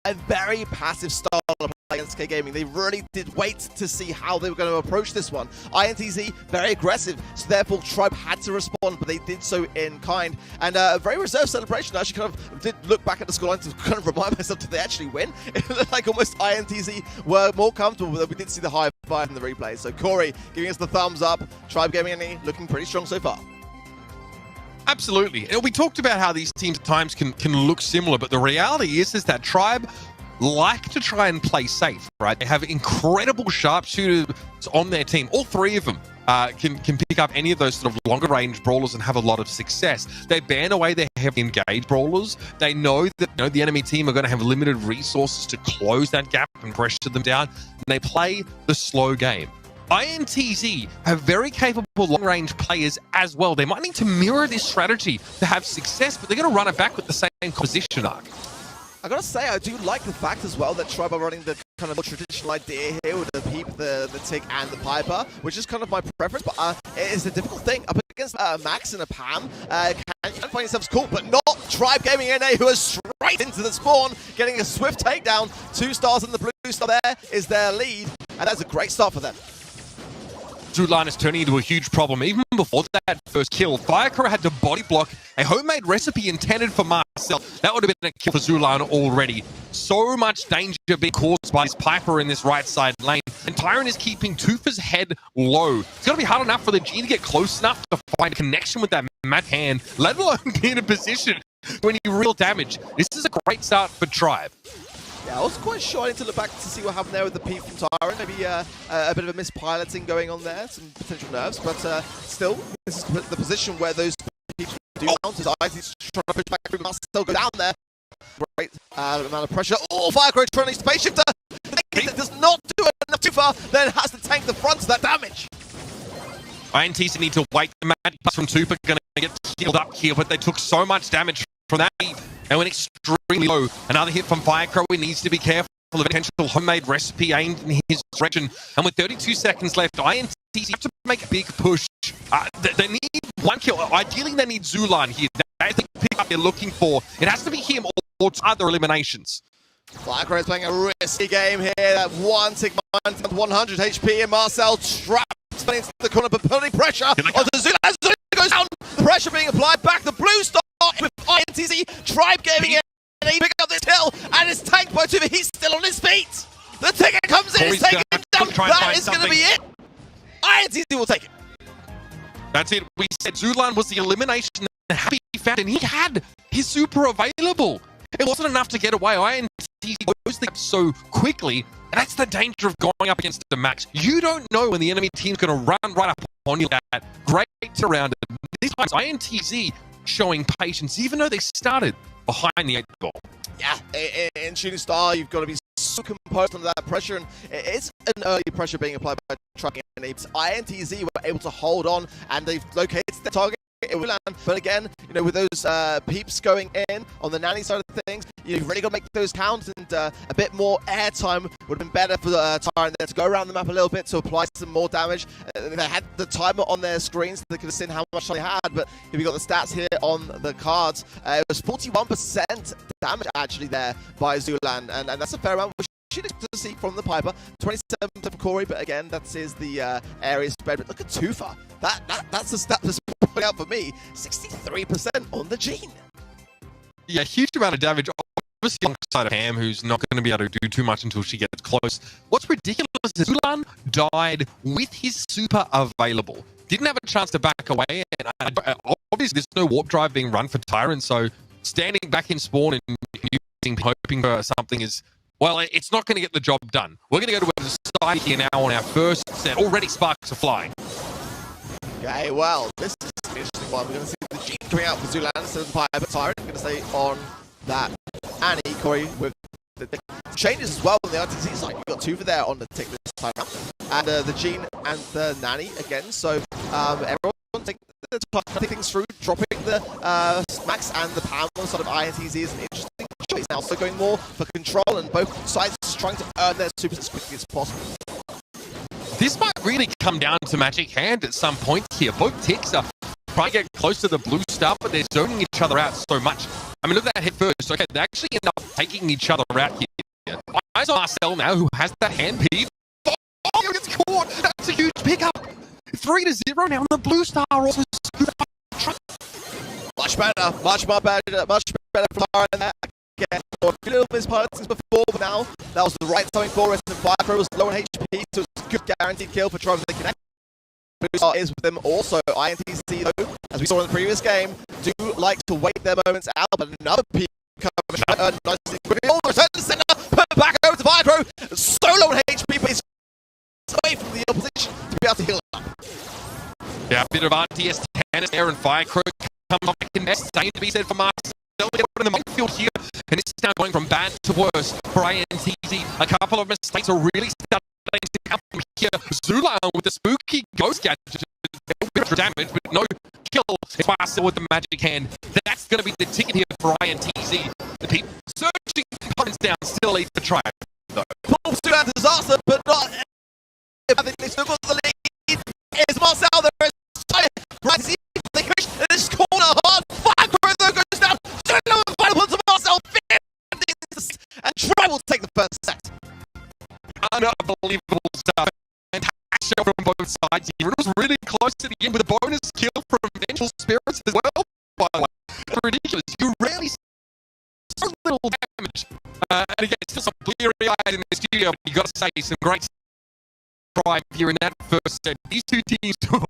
a very passive style of play against K Gaming. They really did wait to see how they were going to approach this one. INTZ, very aggressive, so therefore Tribe had to respond, but they did so in kind. And a very reserved celebration. I actually kind of did look back at the scoreline to kind of remind myself, did they actually win? It looked like almost INTZ were more comfortable, but we did see the high five in the replay. So Corey giving us the thumbs up. Tribe Gaming looking pretty strong so far. Absolutely. And we talked about how these teams at times can look similar, but the reality is that Tribe like to try and play safe, right? They have incredible sharpshooters on their team. All three of them can pick up any of those sort of longer range brawlers and have a lot of success. They ban away their heavily engaged brawlers. They know that the enemy team are going to have limited resources to close that gap and pressure them down, and they play the slow game. INTZ have very capable long-range players as well. They might need to mirror this strategy to have success, but they're going to run it back with the same composition arc. I gotta say, I do like the fact as well that Tribe are running the kind of more traditional idea here with the Peep, the Tick, and the Piper, which is kind of my preference, but it is a difficult thing. Up against Max and a Pam, you can find yourselves cool, but not Tribe Gaming NA, who are straight into the spawn, getting a swift takedown. 2 stars and the blue star there is their lead, and that's a great start for them. Zulan is turning into a huge problem. Even before that first kill, Firecrow had to body block a homemade recipe intended for Marcel. That would have been a kill for Zulan already. So much danger being caused by his Piper in this right side lane. And Tyron is keeping Tufa's head low. It's going to be hard enough for the G to get close enough to find a connection with that mad hand, let alone be in a position to any real damage. This is a great start for Tribe. Yeah, I was quite sure. I need to look back to see what happened there with the Peep from Tyron. Maybe a bit of a mispiloting going on there, some potential nerves, but still, this is the position where those Peeps do count. His eyes, he's trying to push back through, still go down there. Great amount of pressure. Oh, Firecrow trying to space shifter. That does not do enough too far, then has to tank the front of that damage. INTZ need to wait. The magic pass from Tufa going to get healed up here, but they took so much damage from that Peep. They went extremely low. Another hit from Firecrow. He needs to be careful of a potential homemade recipe aimed in his direction. And with 32 seconds left, INTZ have to make a big push. They need one kill. Ideally, they need Zulan here. That's the pick up they're looking for. It has to be him or other eliminations. Firecrow is playing a risky game here. That one tick, 100 HP, and Marcel trapped into the corner, but putting pressure onto Zulan. Zulan goes down. The pressure being applied back. The blue star with INTZ. Tribe Gaming in. And he picked up this kill, and it's tanked by Tufa. He's still on his feet. The ticket comes in, he's taking him down. That is going to be it. INTZ will take it. That's it. We said Zulan was the elimination that had to be found, and he had his super available. It wasn't enough to get away. INTZ closed the gap so quickly, and that's the danger of going up against the Max. You don't know when the enemy team's going to run right up on you. That great around it. This time, INTZ showing patience, even though they started behind the 8 ball. Yeah, in Shooting Star, you've got to be so composed under that pressure, and it's an early pressure being applied by Tribe Gaming. INTZ were able to hold on, and they've located their target. But again, with those Peeps going in on the Nanny side of things, you've really got to make those count, and a bit more airtime would have been better for Tyron there to go around the map a little bit to apply some more damage. They had the timer on their screens, so they could have seen how much they had, but here we got the stats here on the cards. It was 41% damage actually there by Zulan, and that's a fair amount. Should expect to see from the Piper, 27 for Corey, but again, that is the area spread. But look at Tufa. That's the stat that's putting out for me. 63% on the Gene. Yeah, huge amount of damage. Obviously, alongside of Pam, who's not going to be able to do too much until she gets close. What's ridiculous is Zulan died with his super available. Didn't have a chance to back away, and obviously there's no warp drive being run for Tyron, so standing back in spawn and hoping for something is... well, it's not going to get the job done. We're going to go to the side here now on our first set. Already sparks are flying. Okay, well, this is an interesting one. We're going to see the G coming out for Zulan instead of the Piper. Tyron going to stay on that Annie. Corey with the changes as well on the RTC side. You've got Tufa there on the tick this time around. And the Gene and the Nanny again. So everyone take things through, dropping the Max and the Pam on the side of INTZ is an interesting choice now. So going more for control, and both sides just trying to earn their supers as quickly as possible. This might really come down to Magic Hand at some point here. Both ticks are trying to get close to the blue star, but they're zoning each other out so much. I mean, look at that hit first. Okay, they actually end up taking each other out here. Eyes on Marcel now, who has that hand piece. Oh, he gets caught. That's a huge pickup. 3-0 now, and the Blue Star also much better, much better from Lara than that. Again, a little misparts before, but now that was the right timing for us. And Firecrow was low on HP, so it's a good guaranteed kill for Trump. They connect. Blue Star is with them also. INTZ, though, as we saw in the previous game, do like to wait their moments out, but another peak comes nicely. Return to center, put it back over to Firecrow. So low on HP, but he's away from the opposition to be able to heal up. Yeah, a bit of RTS tennis there, and Firecrow comes back in there. Same to be said for Marcel. Get in the minefield here, and it's now going from bad to worse for INTZ. A couple of mistakes are really starting to come from here. Zula with the spooky ghost gadget, a bit of damage, but no kill. It's Marcel with the magic hand. That's going to be the ticket here for INTZ. The people searching opponents down still lead for Tribe, though. Pulls to that disaster, but not. I think they still got the lead. It's Marcel there. Is right, see the Christian in this corner hard. Firecrow though goes down. Final point to Marcel. And Tribe will take the first set. Unbelievable stuff. Fantastic show from both sides here. It was really close to the end with a bonus kill from Vengeful Spirits as well, by the way. It's ridiculous. You rarely see so little damage. And again, still some bleary-eyed in the studio, but you got to say some great Tribe here in that first set. These two teams, they're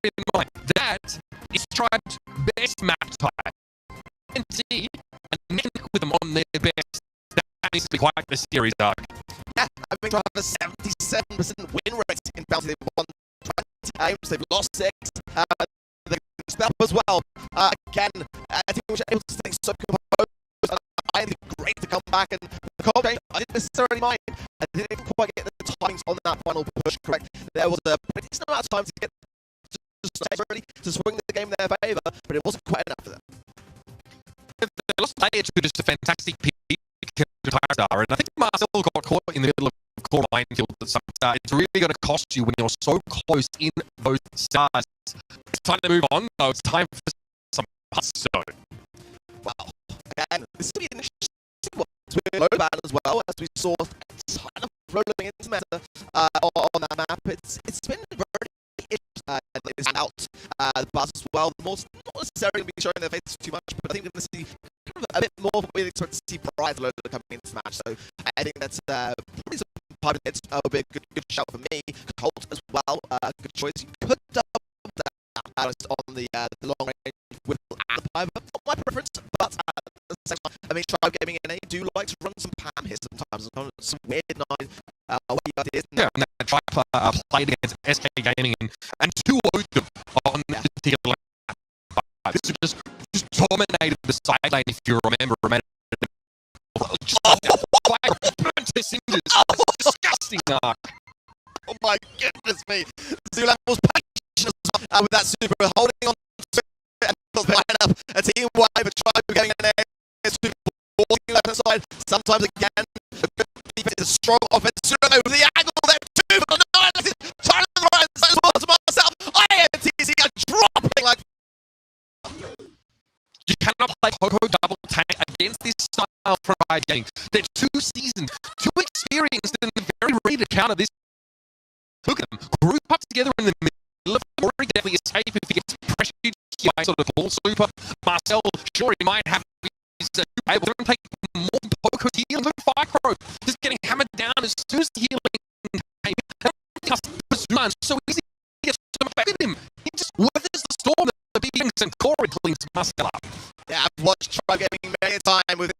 in mind. That is Tribe's best map type. And see, and then with them on their best. That needs to be quite the series arc. Yeah, I think Tribe has a 77% win rate in Bounty. They've won 20 games, they've lost 6. They've step as well. Again, I think we were able to stay so composed. I think it's great to come back, and the cold game, I didn't necessarily mind. I didn't quite get the timings on that final push correct. There was a pretty decent amount of time to get to swing the game in their favour, but it wasn't quite enough for them. They lost layer to just a fantastic pick to Star, and I think Marcel got caught in the middle of core minefield at some star. It's really going to cost you when you're so close in both stars. It's time to move on, though. It's time for some hustle. Wow. Again, this will be an interesting one. We're low band as well, as we saw a ton of rolling into meta on that map. It's been very interesting. Out the buzz as well. Not necessarily be showing their faces too much, but I think we're going to see kind of a bit more of what we'd expect to see prior to Loader coming into the match. So I think that's probably some part of it would be a good shout for me. Colt as well, good choice. You could double that on the long range with the Piper. Not my preference, but at the same time, I mean, Tribe Gaming NA do like to run some Pam here sometimes. Some weird night ideas. Yeah, and that Tribe played against SK Gaming and 2-0'd them on this particular map. This just dominated the side lane, if you remember. Burnt to cinders. Disgusting, Mark. Oh my goodness me. Zula was patient with that super, holding on to it and line up a team wide, but Tribe getting an air super left side. Sometimes again, a good defense is a strong offense. Zula over the angle there too, but not trying to the right side as well to myself. INTZ are dropping like. You cannot play Poco double tank against this style of Tribe Gaming. They're too seasoned, too experienced, and very ready to counter this. Look at them, group up together in the middle of the Rory definitely is safe if he gets pressured by sort of ball super. Marcel, sure, he might have his able to take more than Poco here. Look at Firecrow, just getting hammered down as soon as the healing came. So easy to get to back with him. He just weathers the storm. The beatings and Corey cleans Marcel up. Yeah, I've watched Tribe Gaming many a time with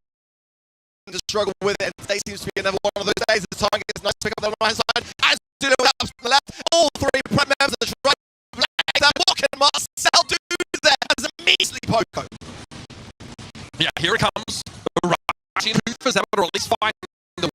to struggle with it, and today seems to be another one of those days. The target gets nice to pick up on the right side. As Dino up to the left, all three prime members of the Tribe Gaming. What can Marcel do there as a measly Poco? Yeah, here it comes. Rushing Hoofers able to release fire. The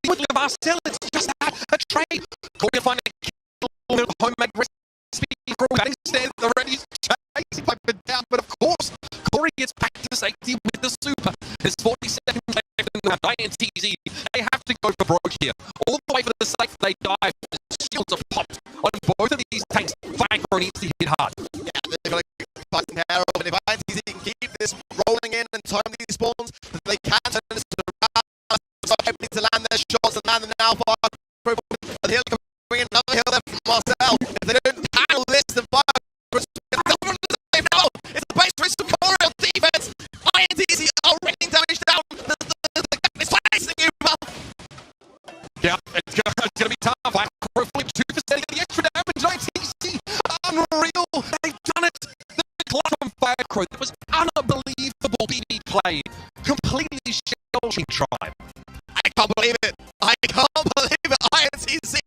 with Marcel, it's just a trade. Corey can find a kill, homemade recipe for that. Instead, the ready chasing Piper down, but of course, Corey gets back to safety with the super. There's 40 seconds left in the INTZ. They have to go for broke here. All the way for the safe, they dive. The shields are popped on both of these tanks. Firecrow needs to hit hard. Yeah, they've got to fight some hair off, and if INTZ INTZ can keep this rolling in and time these spawns, that they can turn this around. So able to land their shots and land them now. The hill coming in, another hill there from Marcel. If they don't handle this, then fire. It's the base race of Coreal defense. INTZ are raining damage down. The gap is facing you. Yeah, it's gonna be tough. Black Crow flip 2 for setting the extra damage. INTZ, unreal. They've done it. The clutch on Fire Crow. That was unbelievable BB play. Completely shell-shing Tribe. I can't believe it. I can't believe it. INTZ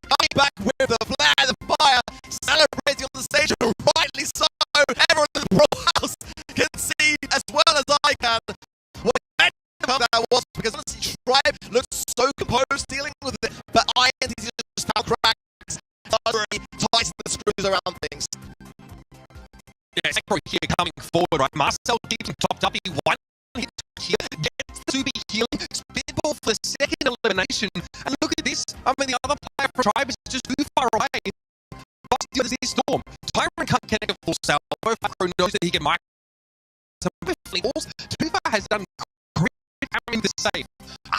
coming back with the flare, the fire, celebrating on the stage, and rightly so. Everyone in the Brawl house can see as well as I can what that was, because honestly, Tribe looks so composed dealing with it, but INTZ just now cracks, tighten the screws around things. Yeah, Secro here coming forward, right? Marcel keeps him topped up. He one hit here, gets to be healing, spitball for second elimination. And look at this. I mean, the other player from Tribe is just too far away. But still, there's this Storm. Tyron can't connect a full salvo. Macro knows that he can mic some balls. Tufa has done great carrying the safe.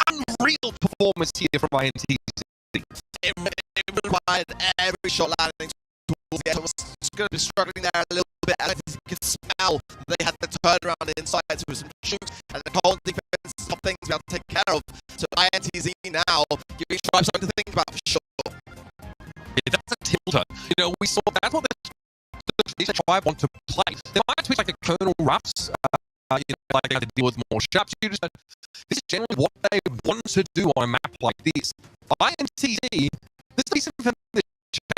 Unreal performance here from INTZ. It required every shot landing towards the end. I was going to be struggling there a little bit. And you could smell they had the turnaround inside to some shoots, and the cold defense is top things we have to take care of. So INTZ now giving Tribe something to think about for sure. Yeah, that's a tilter. You know, we saw that's what the Tribe want to play. They might switch like a Colonel Ruffs, like they have to deal with more sharpshooters, but this is generally what they want to do on a map like this. INTZ, there's some from the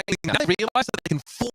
they realize that they can force